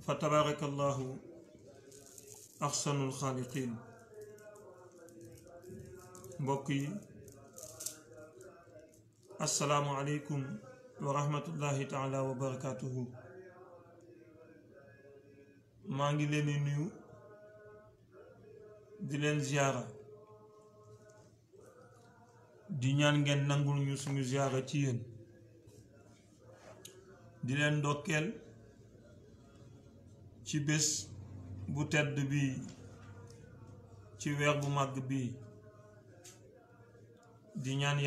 fa tabarakallahu ahsanul xaaliqiin. mbokk yi assalaamu aleykum wa rahmatullahi taala wa barakatuhu. maa ngi leen di nuyu di leen ziyaara di ñaan ngeen nangul ñu suñu ziyaara ci yéen, di leen ndokkeel ci bés bu tedd bi, ci weer bu màgg bi, di ñaan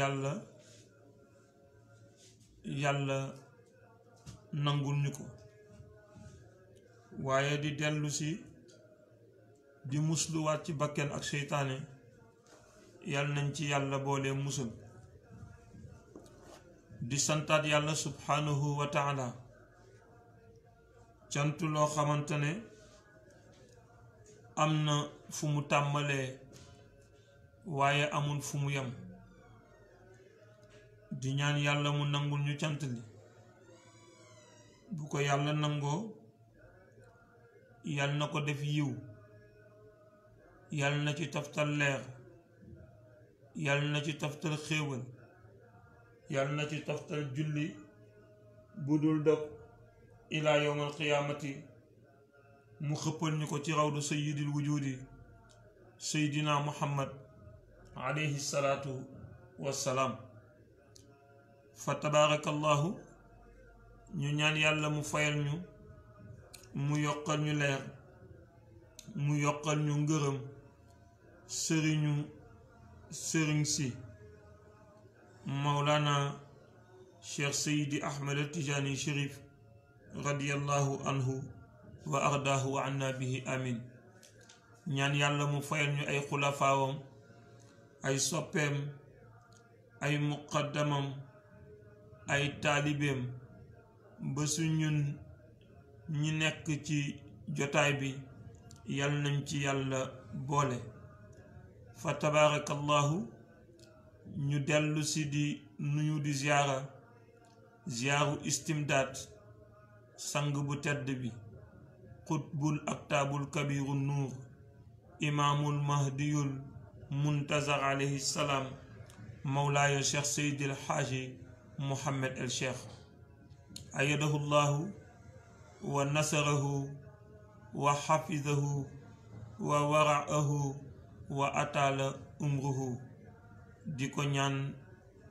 yàlla nangul ñu ko, waaye di dellu si di musluwaat ci bakken ak seytaane. yàlla nañ ci yàlla boole musal, di santaat yàlla subhanahu wa taala cant loo xamante ne am na fu mu tàmbalee waaye amul fu mu yem. di ñaan yàlla mu nangul ñu cant li. bu ko yàlla nangoo yàlla na ko def yiw, yàlla na ci taftal leer, yàlla na ci taftal xéewal, yàlla na ci taftal julli bu dul dog ilaa yawmal qiyaamati. mu xëppal ñu ko ci rawdu sayyidil wujudi sayyidina muhammad alayhi salaatu wassalaam. fa tabaarakallahu ñu ñaan yàlla mu fayal ñu, mu yokkal ñu leer, mu yokkal ñu ngërëm sëriñ si mawlana cheikh sayidi ahmed tijani sharif radiyallahu anhu wa ardaahu wa anna bihi amin. ñaan yàlla mu fayal ñu ay xulafaawam, ay soppeem, ay muqaddamam, ay taalibeem, ba su ñun ñi nekk ci jotaay bi yal nañ ci yàlla boole. fa tabaarakallahu ñu dellu si di nuyu di ziyaaru istimdaad sang bu tedd bi, xutbul aktaabul kabiru nuur, imaamul mahdiyul muntazar alayhi salaam, mawlaaya cheikh seydil xaaji muhammad el cheikh ayadahu llahu wa nasarahu wa xafidahu wa waraahu wa ataala umruhu. di ko ñaan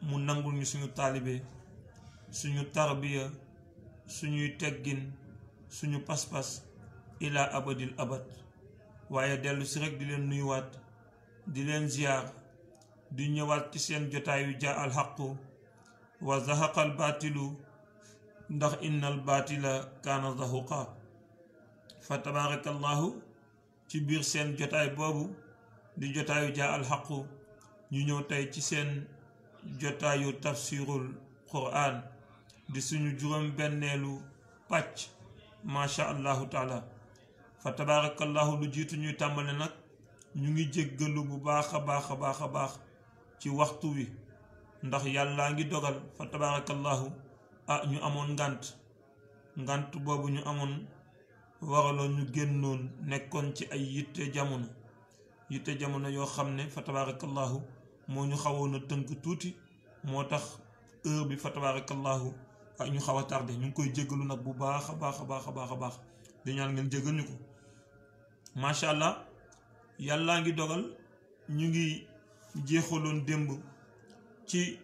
mu nangul ñu suñu taalibe, suñu tarbiya, suñuy teggin, suñu pas-pas ila abadil abad. waaye dellu si rek di leen nuyuwaat, di leen ziyaar, di ñëwaat ci seen jotaayu jaa al xaqu wa zahaqal baatilu, ndax innal baatila kaana zahuqa. fa tabaarakallahu ci biir seen jotaay boobu di jotaayu jaa al xaqu, ñu ñëw tey ci seen jotaayu tafsirul quran, di suñu juróom benneelu pàcc macha allahu taala. fa tabaarakallahu lu jiitu ñuy tàmbale nag ñu ngi jéggalu bu baax a baax ci waxtu wi, ndax yàllaa ngi dogal fa tabaarakallahu ñu amoon ngant boobu ñu amoon waraloon ñu génnoon, nekkoon ci ay yitte jamono yoo xam ne fa tabaarakallahu moo ñu xawoon a tënk tuuti, moo tax heure bi fa tabaarakallahu ñu xaw a tardé. ñu ngi koy jéggalu nag bu baax a baax di ñaan ngeen jéggal ñu ko. macha allah yàllaa ngi dogal ñu ngi jeexaloon démb ci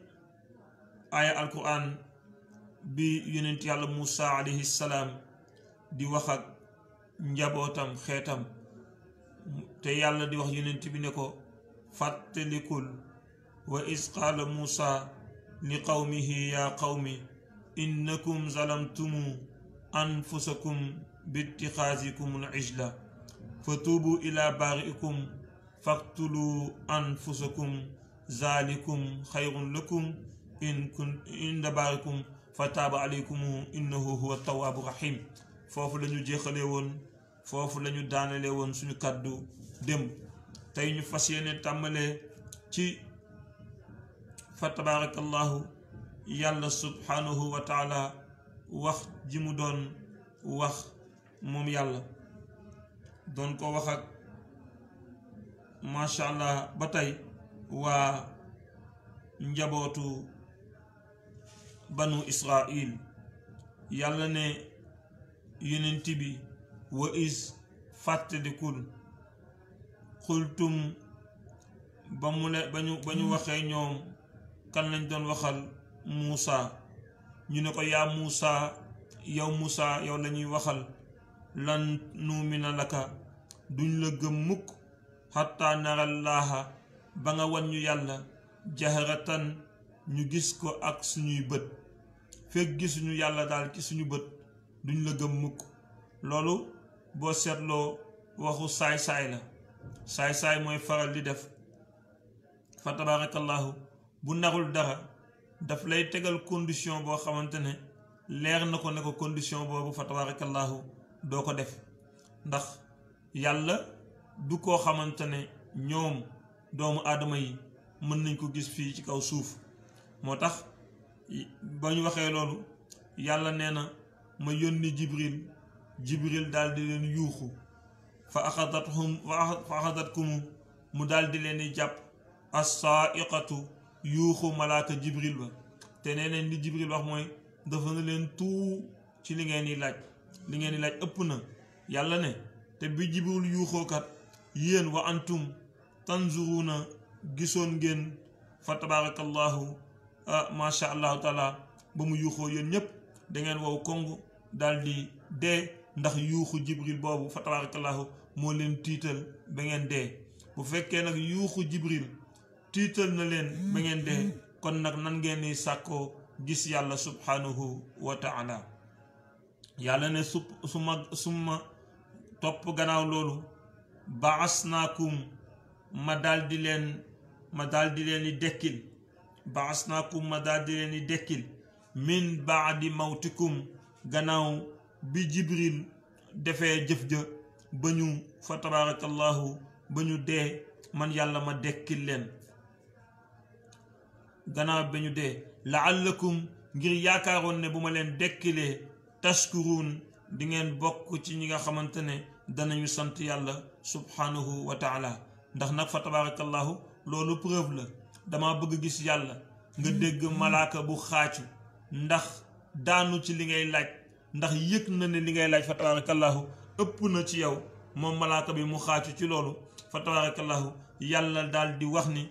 aaya alquran bi yonent yàlla Muusa alayhi salaam di wax ak njabootam, xeetam, te yàlla di wax yonent bi ne ko fàttalikul wa is qaala Muusa li qawmihi yaa qawmi innakum zalamtumu anfusakum bittixaasikum al ijla fa tuubu ila baari'ikum faqtulu anfusakum zalikum xayrun lakum inda baarikum fa taaba alaykum innahu huwa tawaabu rahim. foofu lañu jeexalee woon, foofu lañu daanalee woon suñu kàddu démb. tey ñu fas yéene tàmbalee ci fa tabaarakallahu yàlla subhanahu wa taala wax ji mu doon wax moom yàlla doon ko wax ak macha allah ba tey waa njabootu banu israil yàlla ne yonent bi wa is fàttalikul xultum ba ñu waxee ñoom kan lañ doon waxal Muusa ñu ne ko yaa Muusa yow lañuy waxal lan nuumina laka duñ la gëm mukk xatta narallaaha ba nga wan ñu yàlla jaharatan ñu gis ko ak suñuy bët fekk gisuñu yàlla daal ci suñu bët duñ la gëm mukk loolu boo seetloo waxu saay-saay la saay-saay mooy faral di def fa tabarakallahu bu narul dara daf lay tegal condition boo xamante ne leer na ko ne ko condition boobu fa tabarakallahu doo ko def ndax yàlla du koo xamante ne ñoom doomu aadama yi mën nañ ko gis fii ci kaw suuf moo tax ba ñu waxee loolu yàlla nee na ma yónni jibril daal di leen yuuxu fa axadatkum mu daal di leen di jàpp as-saaiqatu yuuxu malaaka jibril ba te nee nañ li jibril wax mooy dafa na leen tuu ci li ngeen di laaj ëpp na yàlla ne te bi jibril yuuxookat yéen wa antum tanzuruna gisoon ngeen fa tabarakallahu masha allahu taala ba mu yuuxoo yéen ñépp dangeen wow kongu daal di dee ndax yuuxu jibril boobu fa tabarakallahu moo leen tiital ba ngeen dee bu fekkee nag yuuxu jibril tiital na leen ba ngeen dee kon nag nan ngeen ni sàkkoo gis yàlla subhanahu wa taala yàlla ne summa topp gannaaw loolu baasnaakum ma daal di leen di dekkil baasnaakum ma daal di leen di dekkil min baadi mawtikum gannaaw bi jibril defee jëf ja ba ñu fa tabarakallahu ba ñu dee man yàlla ma dekkil leen gannaaw ba ñu dee laallakum ngir yaakaaroon ne bu ma leen dekkilee tashkuruun di ngeen bokk ci ñi nga xamante ne danañu sant yàlla subhanahu wa taala ndax nag fa tabarakallahu loolu preuve la dama bëgg gis yàlla nga dégg malaaka bu xaacu ndax daanu ci li ngay laaj ndax yëg na ne li ngay laaj fa tabarakallahu ëpp na ci yow moom malaaka bi mu xaacu ci loolu fa tabarakallahu yàlla daal di wax ni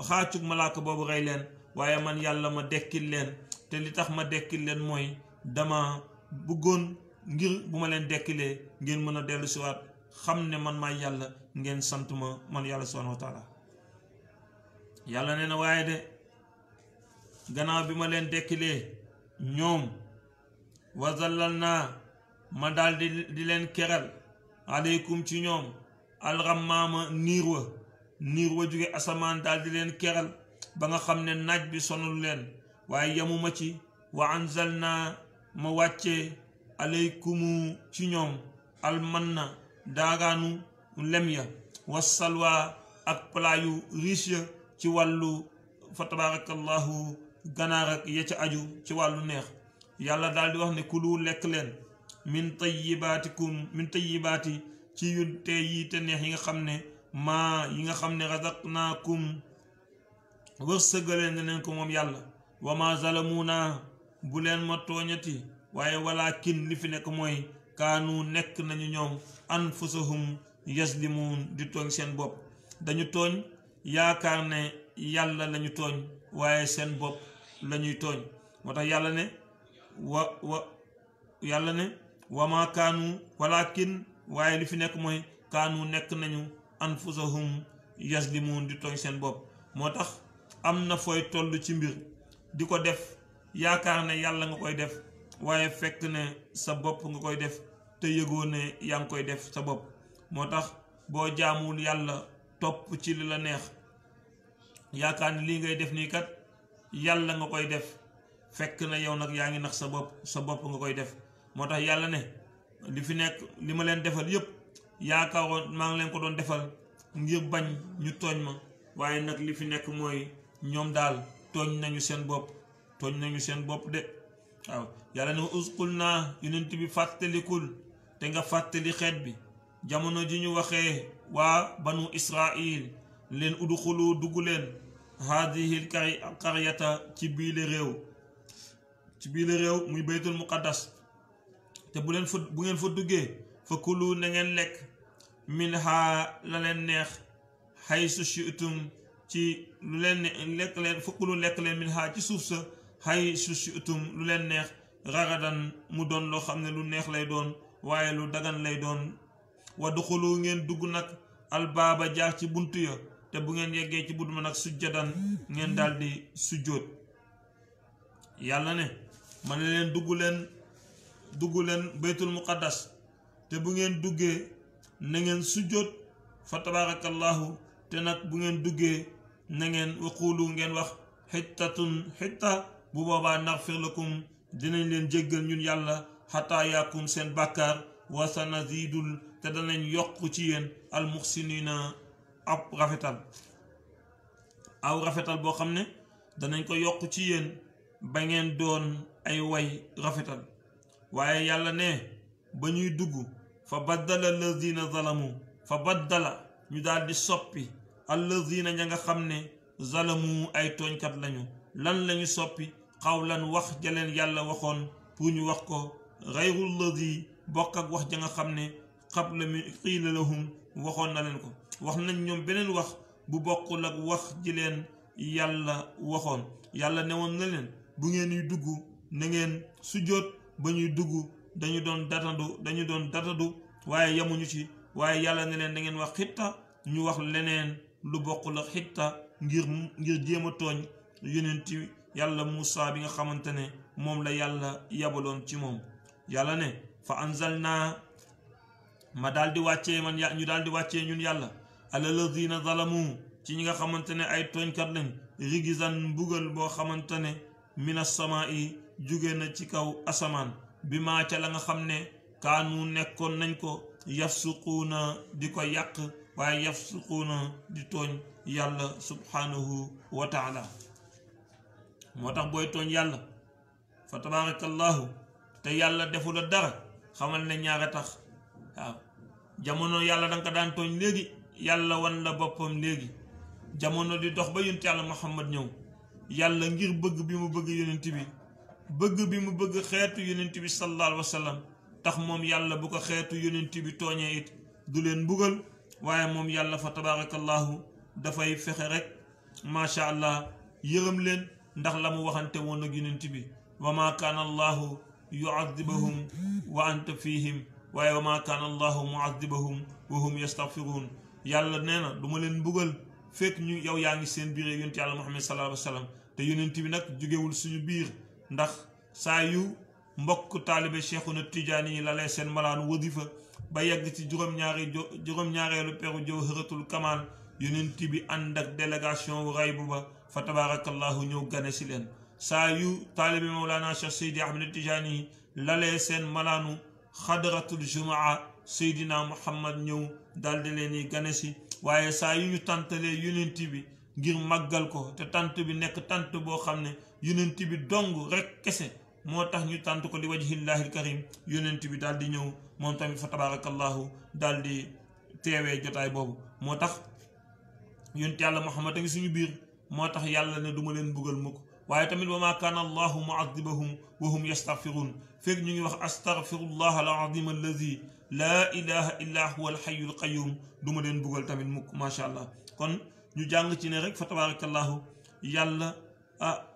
xaacug malaaka boobu rey leen waaye man yàlla ma dekkil leen te li tax ma dekkil leen mooy dama bëggoon ngir bu ma leen dekkilee ngeen mën a dellu siwaat xam ne man maay yàlla ngeen sant ma man yàlla subhanahu wa taala yàlla nee na waaye de gannaaw bi ma leen dekkilee ñoom wazallal naa ma daal di leen keral aleykum ci ñoom alxamaama niir wa jóge asamaan daal di leen keral ba nga xam ne naaj bi sonul leen waaye yamuma ci wa anzal naa ma wàccee aleykumu ci ñoom almanna daagaanu lem ya wasalwa ak palaayu riche ya ci wàllu fa tabarakallahu ganaar ak ya ca aju ci wàllu neex yàlla daal di wax ne kulu lekk leen min tayyibaati ci yu tee yi te neex yi nga xam ne razaqnaakum wërsëgaleen na leen ko moom yàlla wa ma zalamuna bu leen ma tooñati waaye walakin li fi nekk mooy kaanu nekk nañu ñoom anfusahum yazlimuun di tooñ seen bopp dañu tooñ yaakaar ne yàlla lañu tooñ waaye seen bopp lañuy tooñ moo tax yàlla ne wa ma kaanu walakin waaye li fi nekk mooy kaanu nekk nañu anfusahum yazlimuun di tooñ seen bopp moo tax am na fooy toll ci mbir di ko def yaakaar ne yàlla nga koy def waaye fekk ne sa bopp nga koy def te yëgoo ne yaa ngi koy def sa bopp moo tax boo jaamul yàlla topp ci li la neex yaakaar ne lii ngay def nii kat yàlla nga koy def fekk na yow nag yaa ngi nax sa bopp nga koy def moo tax yàlla ne li fi nekk li ma leen defal yépp yaakaaroon maa ngi leen ko doon defal ngir bañ ñu tooñ ma waaye nag li fi nekk mooy ñoom daal tooñ nañu seen bopp de waaw yàlla ne usqul naa yonent bi te nga fàttali xeet bi jamono ji ñu waxee waa banu israil leen udxulu dugg leen haadihil qaryata ci biile réew muy baytul muqaddas te bu ngeen fa duggee fa kulu na ngeen lekk minha la leen neex haysu shi'tum ci lu leen lekk leen fa kulu lekk leen minha ci suuf sa haysu shi'tum lu leen neex ragadan mu doon loo xam ne lu neex lay doon waaye lu dagan lay doon wadxulu ngeen dugg nag albaaba jaar ci buntu ya te bu ngeen yeggee ci bunt ma nag sujjadan ngeen daldi sujjóot yàlla ne ma ne leen dugg leen baytul muqaddas te bu ngeen duggee na ngeen sujjóot fa tabarakallahu te nag bu ngeen duggee na ngeen waqulu ngeen wax xitta bu boobaa naghfir lakum dinañ leen jéggal ñun yàlla xataayaakum seen bàkkaar wa sanazidul te danañ yokk ci yéen almuxsinina ab rafetal boo xam ne danañ ko yokk ci yéen ba ngeen doon ay way rafetal waaye yàlla ne ba ñuy dugg fa baddala allazina zalamu fa baddala ñu daal di soppi allazina ña nga xam ne zalamu ay tooñkat lañu lan lañu soppi xawlan wax jaleen yàlla waxoon pour ñu wax ko xayrul lazi bokk ak wax ja nga xam ne qabla mi qiila lahum waxoon na leen ko wax nañ ñoom beneen wax bu bokkul ak wax ji leen yàlla waxoon yàlla newoon na leen bu ngeen yu dugg na ngeen sujjóot ba ñuy dugg dañu doon datadu waaye yamuñu ci waaye yàlla ne leen da ngeen wax xitta ñu wax leneen lu bokkul ak xitta ngir jéem a tooñ yonent yàlla Muusaa bi nga xamante ne moom la yàlla yabaloon ci moom yàlla ne fa anzalna ma daal di wàccee ñu daal di wàccee ñun yàlla ala lazina zalamu ci ñi nga xamante ne ay tooñkat lañ rigizan mbugal boo xamante ne mina samaa'i jóge na ci kaw asamaan bi maa ca la nga xam ne kaanu nekkoon nañ ko yafsuquuna di ko yàq waaye yafsuquuna di tooñ yàlla subhanahu wa taala moo tax booy tooñ yàlla fa tabarakallahu te yàlla defu la dara xamal ne ñaara tax waaw jamono yàlla danga ko daan tooñ léegi yàlla wan la boppam léegi jamono di dox ba yonent yàlla Muhammad ñëw yàlla ngir bëgg bi mu bëgg yonent bi mu bëgg xeetu yonent bi sallallahu alayhi wa sallam tax moom yàlla bu ko xeetu yonent bi tooñee it du leen mbugal waaye moom yàlla fa tabarakallahu dafay fexe rek macha allah yërëm leen ndax la mu waxante woon ak yonent bi wa ma kaana allahu yu'adhibuhum wa anta fihim waaye wa ma kaana allahu mu'adhibuhum wa hum yastaghfirun yàlla nee na du ma leen mbugal fekk ñu yow yaa ngi seen biir yonent yàlla Muhammad sallallahu alayhi wa sallam te yonent bi nag jógewul suñu biir ndax saa yu mbokk taalibe Cheikhuna Tijaani yi la lay seen malaanu wadifa ba yegg ci juróom-ñaareelu peru Jawharatul Kamal yonent bi ànd ak délégation wu raybu ba fa tabarakallahu ñëw gane si leen saa yu taalibe Mawlana Cheikh Seydi Ahmed Tijaani yi lalee seen malaanu xadaratul jumaa Seydina Muhammad ñëw daldi leen yi gane si waaye saa yu ñu tàntalee yonent bi ngir màggal ko te tant bi nekk tant boo xam ne yonent bi dong rek kese moo tax ñu tànt ko li wajhillahil karim yonent bi daal di ñëw moom tamit fa tabarakallahu daal di teewee jotaay boobu moo tax yonent yàlla Muhammad a ngi suñu biir moo tax yàlla ne duma leen buggal mukk waaye tamit wa ma kaana allahu mu'adhibahum wa hum yastaghfirun fekk ñu ngi wax astaghfirullah al-azim allazi laa ilaha illa huwa al-hayyul qayyum duma leen buggal tamit mukk macha allah kon ñu jàng ci ne rek fa tabarakallahu yàlla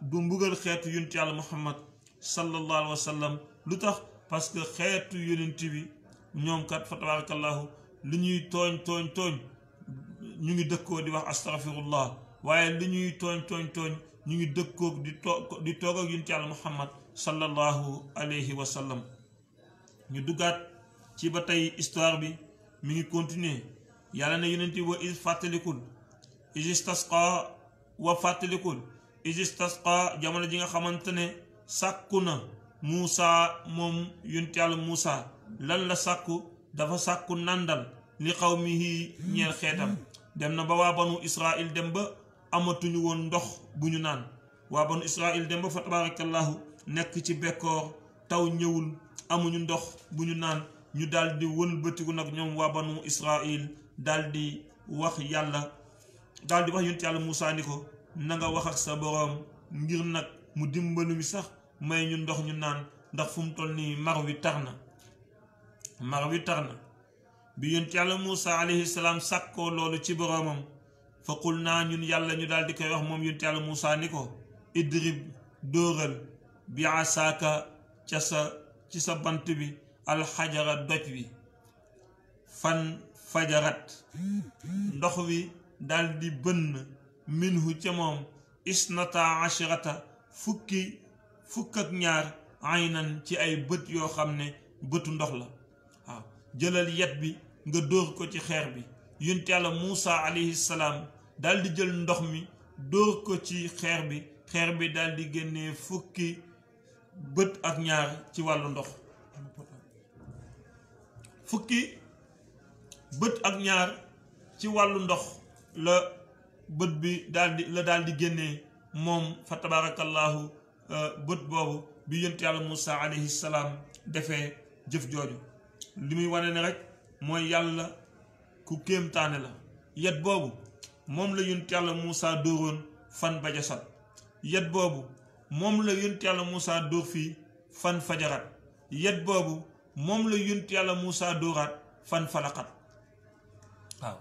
du mbugal xeetu yonent yàlla Muhammad sallallahu alayhi wa sallam lu tax parce que xeetu yonent bi ñoom kat fa tabarakallahu li ñuy tooñ ñu ngi dëkkoo di wax astaghfirullah waaye li ñuy tooñ ñu ngi dëkkoog di toog ak yonent yàlla Muhammad sallallahu alayhi wa sallam ñu duggaat ci ba tey histoire bi mi ngi continuer yàlla ne yonent wa is fàttalikul istasqa jamono ji nga xamante ne sàkku na Muusa moom yonent yàlla Muusa lan la sàkku dafa sàkku nàndal li qawmihi ñeel xeetam dem na ba waa banu Israil dem ba amatuñu woon ndox bu ñu naan waa banu Israil dem ba fa tabarakallahu nekk ci bekkoor taw ñëwul amuñu ndox bu ñu naan ñu daldi wëlbatiku nag ñoom waa banu Israil daldi wax yàlla daldi wax yonent yàlla Muusaa ni ko na nga wax ak sa boroom ngir nag mu dimbalu mi sax may ñu ndox ñu naan ndax fu mu toll nii mar wi tar na bi yonent yàlla Muusaa alayhi salaam sàkkoo loolu ci boroomam fa qul naa ñun yàlla ñu daldi koy wax moom yonent yàlla Muusaa ni ko idrib dóoral bi asaaka ci sa bant bi alxajara doj wi fan fajarat ndox wi daldi bënn minhu ca moom isnata ashrata fukk ak ñaar aynan ci ay bët yoo xam ne bëtu ndox la waaw jëlal yet bi nga dóor ko ci xeer bi yonent yàlla Muusaa alayhi salaam daldi jël ndox mi dóor ko ci xeer bi daldi génnee fukki bët ak ñaar ci wàllu ndox fukki bët ak ñaar ci wàllu ndox la bët bi daldi génnee moom fa tabarakallahu bët boobu bi yonent yàlla Muusaa alayhi salaam defee jëf jooju li muy wane ne rek mooy yàlla ku kéemtaane la yet boobu moom la yonent yàlla Muusaa dóoroon fan bajasat yet boobu moom la yonent yàlla Muusaa dóor fii fan fajarat yet boobu moom la yonent yàlla Muusaa dóoraat fan falaqat waaw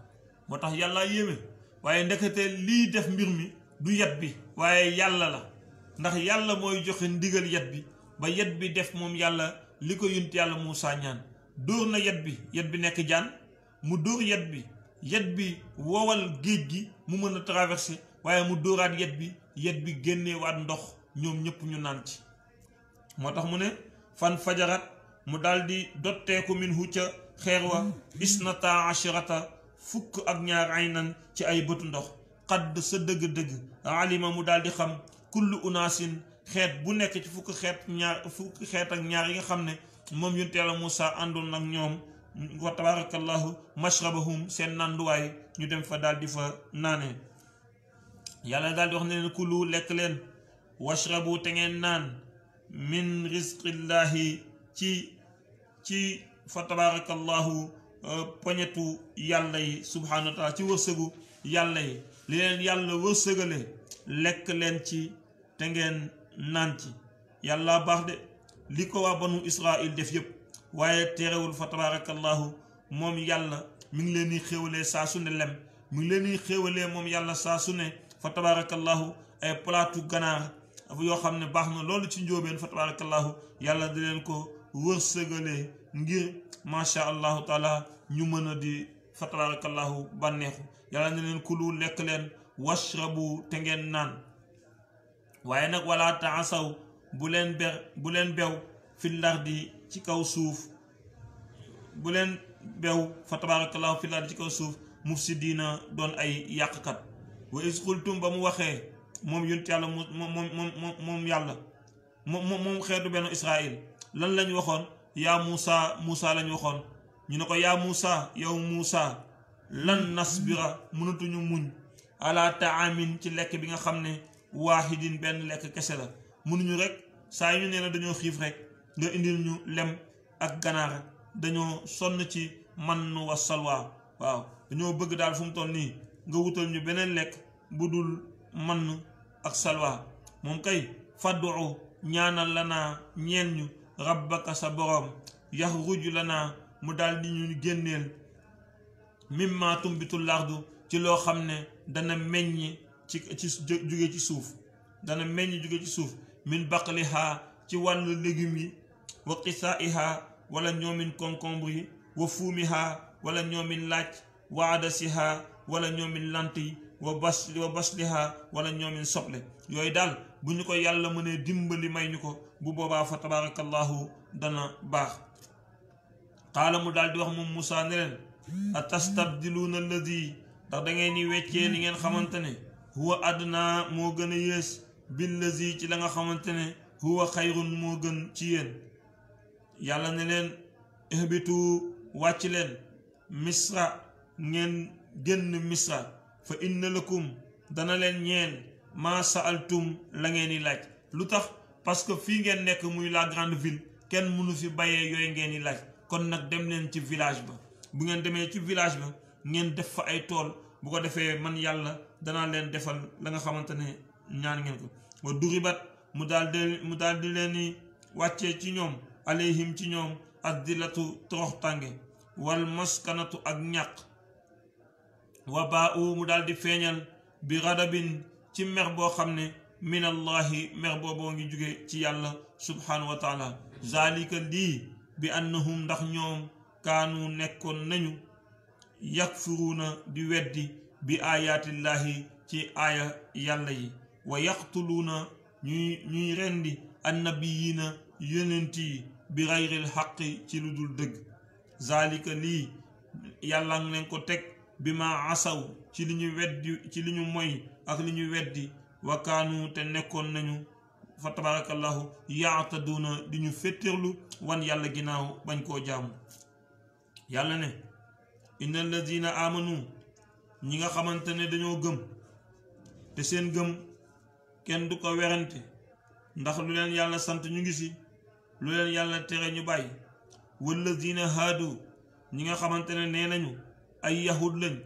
moo tax yàlla yéeme waaye ndekete lii def mbir mi du yet bi waaye yàlla la ndax yàlla mooy joxe ndigal yet bi ba yet bi def moom yàlla li ko yonent yàlla Muusaa ñaan dóor na yet bi nekk jaan mu dóor yet bi wowal géej gi mu mën a traverser waaye mu dóoraat yet bi génneewaat ndox ñoom ñëpp ñu naan ci moo tax mu ne fan fajarat mu daldi dotteeku minhu ca xeer wa isnata ashrata fukk ak ñaar aynan ci ay bëtu ndox xadd sa dëgg-dëgg alima mu daldi xam kullu unaasin xeet bu nekk ci fukki xeet ak ñaar yi nga xam ne moom yonent yàlla Muusaa àndoon nag ñoom wa tabarakallahu mashrabahum seen nanduwaay ñu dem fa daldi fa naane yàlla daldi wax ne leen kulu lekk leen washrabu te ngeen naan min rizqillahi ci fa tabarakallahu poñetu yàlla yi subhaanahu wa taala ci wërsëgu yàlla yi li leen yàlla wërsëgale lekk leen ci te ngeen naan ci yàlla baax de li ko waa banu Israil def yépp waaye terewul fa tabarakallahu moom yàlla mi ngi leen di xéewalee saa su ne lem mi ngi leen di xéewalee moom yàlla saa su ne fa tabarakallahu ay palaatu ganaar yoo xam ne baax na loolu ci njóobeen fa tabarakallahu yàlla di leen ko wërsëgalee ngir macha allahu taala ñu mën a di fa tabarakallahu bànneexu yàlla ne leen kulu lekk leen washrabu te ngeen naan waaye nag wala taasaw bu leen bew fil ardi ci kaw suuf bu leen bew fa tabarakallahu fil ardi ci kaw suuf mufsidiina doon ay yàqkat wa is qultum ba mu waxee moom yonent yàlla moom yàlla moom xeetu benn Israil lan lañ waxoon yaa Muusaa lañ waxoon ñu ne ko yaa Muusaa yow Muusaa lan nasbira mënatuñu muñ ala taamin ci lekk bi nga xam ne waahidin benn lekk kese la mënuñu rek saa yu ñu nee na dañoo xiif rek nga indil ñu lem ak ganaar dañoo sonn ci man wa salwa waaw dañoo bëgg daal fu mu toll nii nga wutal ñu beneen lekk bu dul man ak salwa moom kay faddu ñaanal lanaa ñeel ñu rabbaka sa boroom yaxruj lanaa mu daal di ñu génneel mimma tumbitul lardu ci loo xam ne dana meññ ci jóge ci suuf dana meññ jóge ci suuf min baqliha ci wàllu légumes yi wa qisaiha wala ñoomin concombre yi wa fuumiha wala ñoomin laaj wa adasiha wala ñoomin lant yi wa basliha wala ñoomin soble yooyu daal bu ñu ko yàlla mënee dimbali may ñu ko bu boobaa fa tabarakallahu dana baax xaala mu daal di wax moom Muusaa ne leen atastabdiluuna alladi ndax da ngeen ni weccee li ngeen xamante ne huwa adna moo gën a yées billazi ci la nga xamante ne huwa xayrun moo gën ci yéen yàlla ne leen ihbitu wàcc leen misra ngeen génn misra fa inna lakum dana leen ñeen maa saaltum la ngeen di laaj lu tax parce que fii ngeen nekk muy la grande ville kenn mënu fi bàyyee yooyu ngeen di laaj kon nag dem leen ci village ba bu ngeen demee ci village ba ngeen def fa ay tool bu ko defee man yàlla danaa leen defal la nga xamante ne ñaan ngeen ko wa duribat mu daal di leen ni wàccee ci ñoom alayhim ci ñoom addilatu torox tànge wal maskanatu ak ñàq wa baa u mu daal di feeñal bi radabin ci mer boo xam ne minallahi mer booboo ngi jóge ci yàlla subhanahu wa taala zalika lii bi annahum ndax ñoom kaanu nekkoon nañu yakfuruuna di weddi bi ayaatillahi ci aaya yàlla yi wa yaqtuluuna ñuy rendi annabiyiina yonent yi bi gayril xaqi ci lu dul dëgg zalika lii yàlla ngi leen ko teg bi ma asaw ci li ñu weddi ci li ñu moy ak li ñu weddi wa kaanu te nekkoon nañu fa tabarakallahu yaataduuna di ñu féttirlu wan yàlla ginnaaw bañ koo jaamu yàlla ne inna alladina amanu ñi nga xamante ne dañoo gëm te seen gëm kenn du ko werante ndax lu leen yàlla sant ñu ngi si lu leen yàlla tere ñu bàyyi walladina haadu ñi nga xamante ne nee nañu ay yahud lañ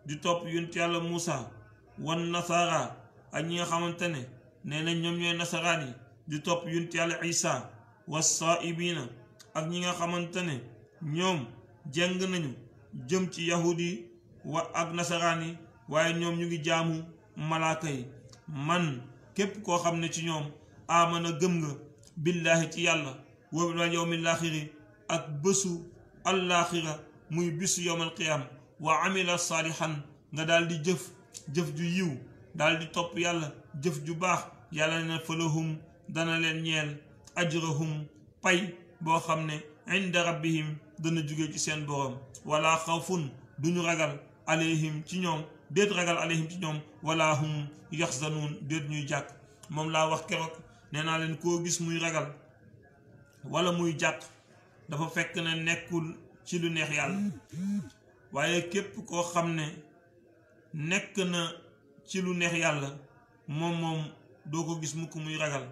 di topp yonent yàlla Muusa wan nasara ak ñi nga xamante ne nee nañ ñoom ñooy nasaraan yi di topp yonent yàlla Isa wassaa'ibiina ak ñi nga xamante ne ñoom jeng nañu jëm ci yahud yi ak nasaraan yi waaye ñoom ñu ngi jaamu malaaka yi man képp koo xam ne ci ñoom amana gëm nga billaahi ci yàlla wa bil yawmil aaxiri ak bésu allaaxira muy bisu yawmal qiyaam wa amila saalihan nga daal di jëf ju yiw daal di topp yàlla jëf ju baax yàlla ne falahum dana leen ñeel ajrahum pay boo xam ne inda rabbihim dana jóge ci seen boroom wala xawfun duñu ragal alayhim ci ñoom déet ragal alayhim ci ñoom wala hum yaxzanuun déet ñuy jàq moom laa wax keroog nee naa leen koo gis muy ragal wala muy jàq dafa fekk ne nekkul ci lu neex yàlla waaye képp koo xam ne nekk na ci lu neex yàlla moom doo ko gis mukk muy ragal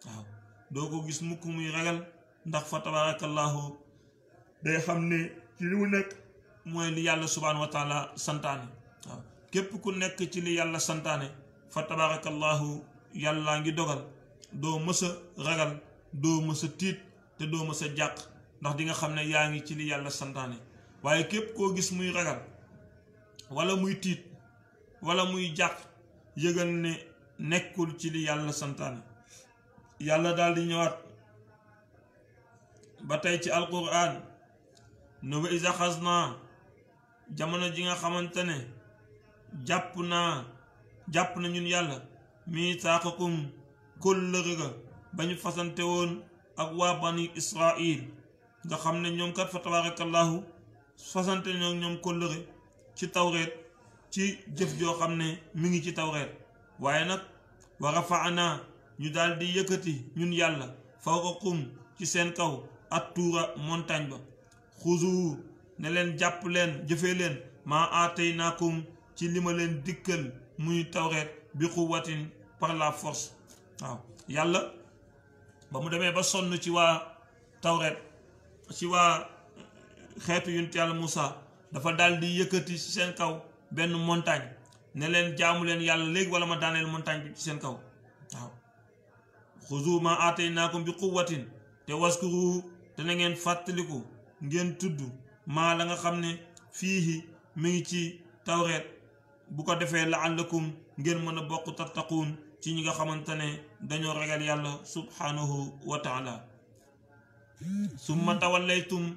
waaw doo ko gis mukk muy ragal ndax fa tabarakallahu day xam ne ci li mu nekk mooy li yàlla subhanahu wa taala santaane waaw képp ku nekk ci li yàlla santaane fa tabarakallahu yàlla ngi dogal doo mës a ragal doo mës a tiit te doo mës a jàq ndax di nga xam ne yaa ngi ci li yàlla santaane waaye képp koo gis muy ragal wala muy tiit wala muy jàq yëgal ne nekkul ci li yàlla santaane yàlla daal di ñëwaat ba tey ci alquran ne wa iza xasna jamono ji nga xamante ne jàpp na ñun yàlla miisaaqakum kóllëre ga ba ñu fasante woon ak waa bani israil nga xam ne ñoom kat fa tabarakallahu fasante ñoom kóllëre ci tawreet ci jëf joo xam ne mi ngi ci tawreet waaye nag wa rafaana ñu daal di yëkkati ñun yàlla fawqakum ci seen kaw at tuura montagne ba xuzu ne leen jàpp leen jëfee leen maa aataynaakum ci li ma leen dikkal muy tawreet bi quwwatin par la force waaw yàlla ba mu demee ba sonn ci waa tawreet ci waa xeetu yonent yàlla Muusa dafa daal di yëkkati ci seen kaw benn montagne ne leen jaamu leen yàlla léegi wala ma daaneel montagne bi ci seen kaw waaw xuzu maa aataynaakum bi quwwatin te waskuru te na ngeen fàttaliku ngeen tudd maa la nga xam ne fii mi ngi ci tawreet bu ko defee la'allakum ngeen mën a bokk tattaquun ci ñi nga xamante ne dañoo ragal yàlla subhanahu wa taala summa tawallaytum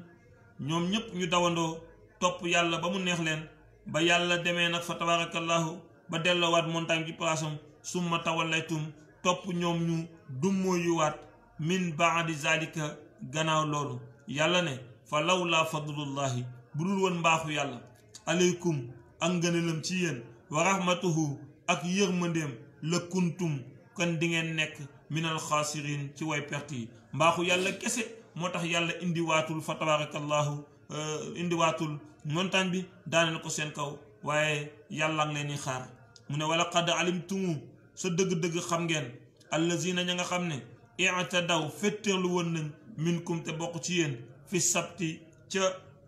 ñoom ñëpp ñu dawandoo topp yàlla ba mu neex leen ba yàlla demee nag fa tabarakallahu ba delloowaat montagne ci palaasam summa tawallaytum topp ñoom ñu dummóoyuwaat min baadi zalika gannaaw loolu yàlla ne fa lawlaa fadlullahi bu dul woon mbaaxu yàlla aleykum ak ngëneelam ci yéen wa rahmatuhu ak yërmandeem la kuntum kon di ngeen nekk minal xaasiriin ci way perte yi mbaaxu yàlla kese moo tax yàlla indiwaatul fa tabarakallahu indiwaatul montagne bi daaneel ko seen kaw waaye yàlla ngi leen di xaar mu ne wala qad alimtumu sa dëgg-dëgg xam ngeen allazina ña nga xam ne i'tadaw fetteerlu woon nañ minkum te bokk ci yéen fi sabti ca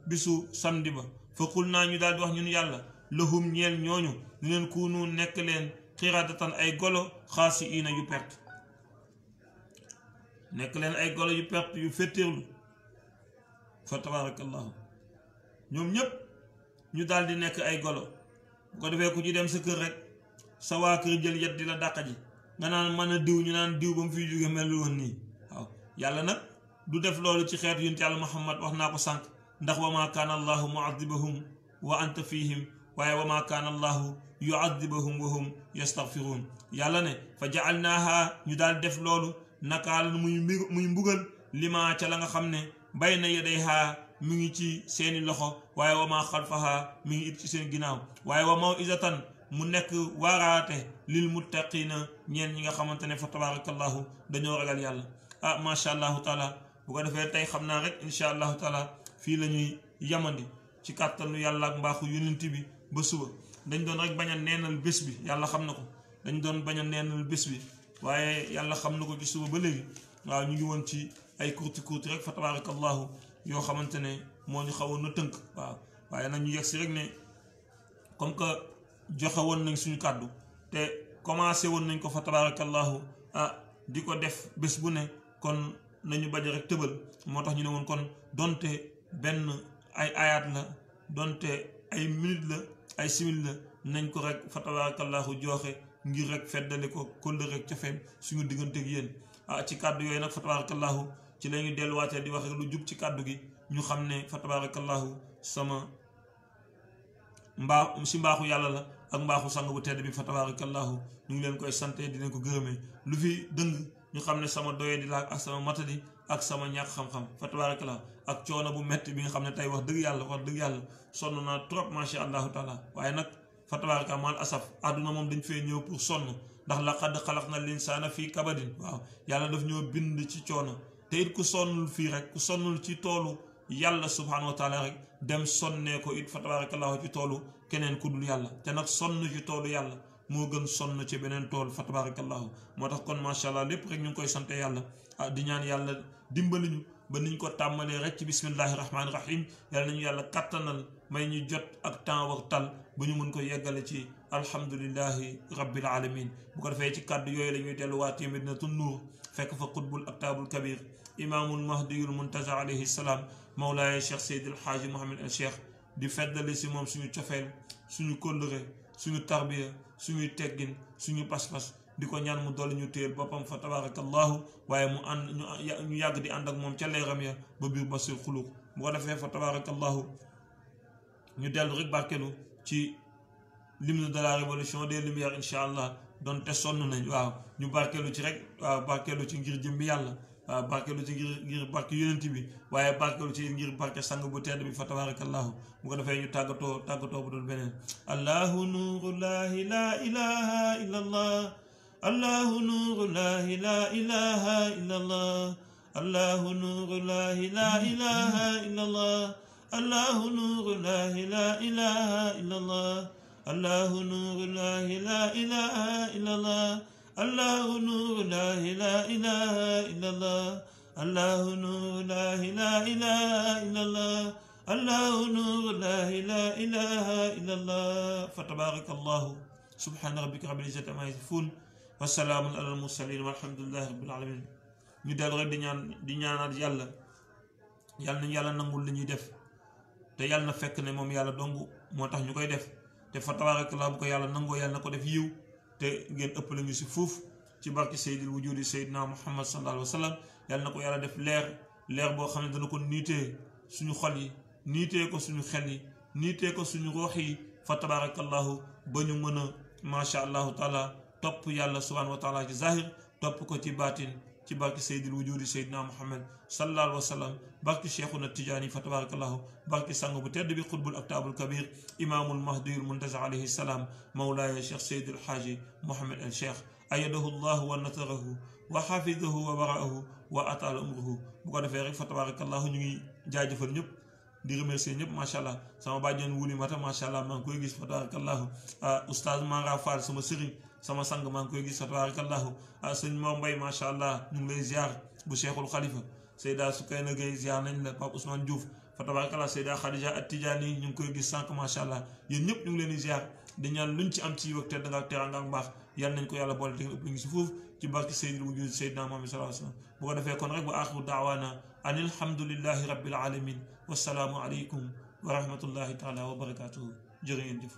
bisu samedi ba fa qul naa ñu daal di wax ñun yàlla lahum ñeel ñooñu ñu leen kuunu nekk leen xiradatan ay golo xaasiina yu perte nekk leen ay golo yu perte yu féttéerlu fa tabarakallahu ñoom ñépp ñu daal di nekk ay golo bu ko defee ku ci dem sa kër rek sa waa kër jël yet di la dàq ji nga naan mën a diw ñu naan diw ba mu fiy jóge mel woon nii waaw yàlla nag du def loolu ci xeetu yonent yàlla Muhammad wax naa ko sànq ndax wa maa kaana allahu muadibahum wa anta fihim waaye wa maa kaana allahu yuadibahum wa hum yastaghfiruun yàlla ne fa jaalnaaha ñu daal def loolu nakaal muy mbugal lima ca la nga xam ne bayna yadayha mi ngi ci seeni loxo waaye wa maa xalfaha mi ngi it ci seen ginnaaw waaye wa mawizatan mu nekk waaraate lil muttaqina ñeen ñi nga xamante ne fa tabarakallahu dañoo ragal yàlla macha allahu taala bu ko defee tey xam naa rek incha allahu taala fii la ñuy yamandi ci kàttanu yàlla ak mbaaxu yonent bi ba suba dañ doon rek bañ a neenal bés bi yàlla xam na ko dañ doon bañ a neenal bés bi waaye yàlla xam na ko ci suba ba léegi waaw ñu ngi woon ci ay kurti rek fa tabarakallahu yoo xamante ne moo ñu xawoon na tënk waaw waaye nag ñu yegg si rek ne comme que joxe woon nañ suñu kàddu te commencé woon nañ ko fa tabarakallahu di ko def bés bu ne kon nañu bañ rek tëbal moo tax ñu ne woon kon donte benn ay ayaat la donte ay minute la ay simil la nañ ko rek fa tabarakallahu joxe ngir rek feddali ko kóllë rek cofeen suñu digganteeg yéen ci kàddu yooyu nag fa tabarakallahu ci la ñuy delluwaatee di wax rek lu jub ci kàddu gi ñu xam ne fa tabarakallahu sama mbaaxu yàlla la ak mbaaxu sang bu tedd bi fa tabarakallahu ñu ngi leen koy sante dinañ ko gërëmee lu fi dëng ñu xam ne sama doye di la ak sama matadi ak sama ñàkk xam-xam fa tabarakallahu ak coono bu metti bi nga xam ne tey wax dëgg yàlla sonn naa trop masha allahu taala waaye nag fa tabaraka mal asaf àdduna moom dañ fee ñëw pour sonn ndax laqad xalaqna linsaana fii kabadin waaw yàlla daf ñoo bind ci coono te it ku sonnul fii rek ku sonnul ci toolu yàlla subhanahu wa taala rek dem sonnee ko it fa tabarakallahu ci toolu keneen ku dul yàlla te nag sonn ci toolu yàlla moo gën sonn ci beneen tool fa tabarakallahu moo tax kon macha allah lépp rek ñu ngi koy sante yàlla di ñaan yàlla dimbali ñu ba niñ ko tàmmalee rek ci bismillahi rahmaani rahim yàlla nañu yàlla kattanal may ñu jot ak temps wax tal ba ñu mën ko yeggale ci alhamdulillahi rabbil alamin bu ko defee ci kàddu yooyu la ñuy delluwaatee Madinatun Nuur fekk fa qutbul aktaabul kabir imaamul mahdiyul muntaza alayhi salaam mawlaaya cheikh seydil xaaji mohamad al cheikh di feddali si moom suñu cofeel suñu kóllëre suñu tarbiya suñuy teggin suñu pas-pas di ko ñaan mu dolli ñu téel boppam fa tabarakallahu waaye mu ànd ñu yàgg di ànd ak moom ca leeram ya ba biir basir xuluq bu ko defee fa tabarakallahu ñu dellu rek barkelu ci l'hymne de la révolution des lumières incha allah donte sonn nañ waaw ñu barkelu ci rek waaw barkelu ci ngir jëmbi yàlla waaw barkelu ci ngir barke yonent bi waaye barkelu ci ngir barke sang bu tedd bi fa tabarakallahu bu ko defee ñu tàggatoo bu dul beneen allahu nurullahi la ilaha illa allah allahu nurullahi la ilaha illa allah allahu nurullahi la ilaha illa allah allahu nurullahi la ilaha illa allah allahu nurullahi la ilaha illa allah allahu nurullahi la ilaha illa allah allahu nurullahi la ilaha illa allah allahu nurullahi la ilaha illa allah fa tabarakallahu subhana rabbika rabbil izzati amma yasifun wa salaamun alal mursalin walhamdulillahi rabbil alamin ñu dellu rek di ñaanaat yàlla nañu yàlla nangul li ñuy def te yàlla na fekk ne moom yàlla dong moo tax ñu koy def te fa tabarakallah bu ko yàlla nangoo yàlla na ko def yiw te ngeen ëpp la ñu si fuuf ci barki sayyidil wujudi sayyidina muhammad sallallahu alayhi wa sallam yàlla na ko yàlla def leer boo xam ne dana ko niitee suñu xol yi niitee ko suñu xel yi niitee ko suñu roox yi fa tabarakallahu ba ñu mën a macha allahu taala topp yàlla subhanahu wa taala ci zahir topp ko ci baatin ci barki sayyidil wujudi sayyidina muhammad sallallahu alayhi wa sallam barki cheikhuna tijaani fa tabarakallahu barki sang bu tedd bi xutbul aktaabul kabir imaamul mahdiyul muntaza alayhi salaam mawlaaya cheikh seydil xaaji mohamad al cheikh ayadahu llahu wa nasarahu wa xafidahu wa baraahu wa ataala umruhu bu ko defee rek fa tabarakallahu ñu ngi jaajëfal ñëpp di remercier ñëpp macha allah sama bàjjen wuli mata macha allah maa ngi koy gis fa tabarakallahu oustaz Mara Fall sama sëriñ sama sang maa ngi koy gis fa tabarakallahu sëñ Mor Mbay macha allah ñu ngi lay ziar bu cheikhul xalifa Seyda Sukayna Gueye ziar nañ la Pape Ousmane Diouf fa tabarakallah Seyda Khadija At-Tijaani ñu ngi koy gis sànq macha allah yéen ñëpp ñu ngi leen di ziar di ñaan luñ ci am ci yiw ak tedd nga ak teraanga ak mbaax yàlla nañ ko yàlla boole te ëpp ñu ngi si foofu ci barke Seydil Wujud Seydina Muhammad sallallahu alayhi wa sallam bu ko defee kon rek wa axiru daawaana an alhamdulillahi rabbil alamin wassalaamu aleykum wa rahmatullahi taala wa barakatuhu jërë ngeen jëf